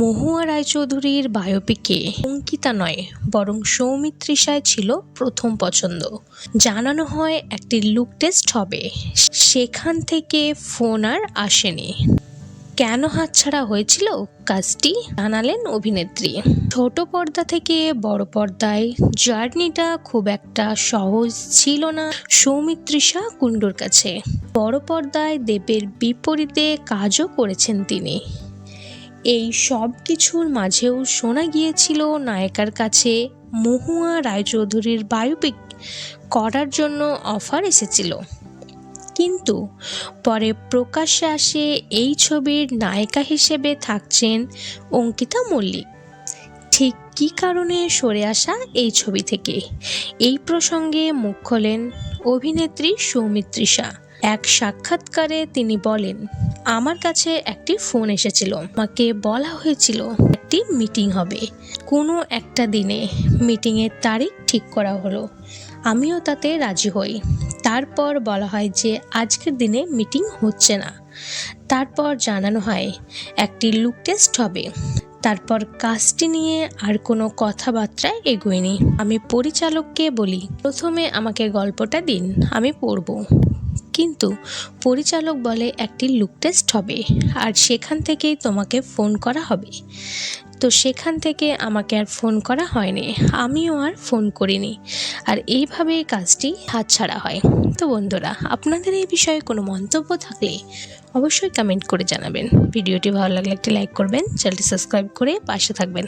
মহুয়া রায়চৌধুরীর বায়োপিকে অঙ্কিতা নয় বরং সৌমিত্রিষাই ছিল প্রথম পছন্দ। জানানো হয় একটি লুক টেস্ট হবে, সেখান থেকে ফোন আর আসেনি। কেন হাতছাড়া হয়েছিল কাজটি জানালেন অভিনেত্রী। ছোট পর্দা থেকে বড় পর্দায় জার্নিটা খুব একটা সহজ ছিল না সৌমিত্রিষা কুণ্ডুর কাছে। বড় পর্দায় দেবের বিপরীতে কাজও করেছেন তিনি। এই সব কিছুর মাঝেও শোনা গিয়েছিল নায়িকার কাছে মহুয়া রায়চৌধুরীর বায়োপিক করার জন্য অফার এসেছিল, কিন্তু পরে প্রকাশ্যে আসে এই ছবির নায়িকা হিসেবে থাকছেন অঙ্কিতা মল্লিক। ঠিক কী কারণে সরে আসা এই ছবি থেকে, এই প্রসঙ্গে মুখ খোলেন অভিনেত্রী সৌমিত্রিষা। এক সাক্ষাৎকারে তিনি বলেন, আমার কাছে একটি ফোন এসেছিল, আমাকে বলা হয়েছিল একটি মিটিং হবে, কোনো একটা দিনে মিটিংয়ের তারিখ ঠিক করা হলো, আমিও তাতে রাজি হই। তারপর বলা হয় যে আজকের দিনে মিটিং হচ্ছে না। তারপর জানানো হয় একটি লুক টেস্ট হবে। তারপর কাজটি নিয়ে আর কোনো কথাবার্তা এগোয়নি। আমি পরিচালককে বলি, প্রথমে আমাকে গল্পটা দিন, আমি পড়ব। কিন্তু পরিচালক বলে একটি লুক টেস্ট হবে আর সেখান থেকেই তোমাকে ফোন করা হবে। তো সেখান থেকে আমাকে আর ফোন করা হয়নি, আমিও আর ফোন করিনি, আর এইভাবেই কাজটি হাতছাড়া হয়। তো বন্ধুরা, আপনাদের এই বিষয়ে কোনো মন্তব্য থাকলে অবশ্যই কমেন্ট করে জানাবেন। ভিডিওটি ভালো লাগলে একটি লাইক করবেন, চ্যানেলটি সাবস্ক্রাইব করে পাশে থাকবেন।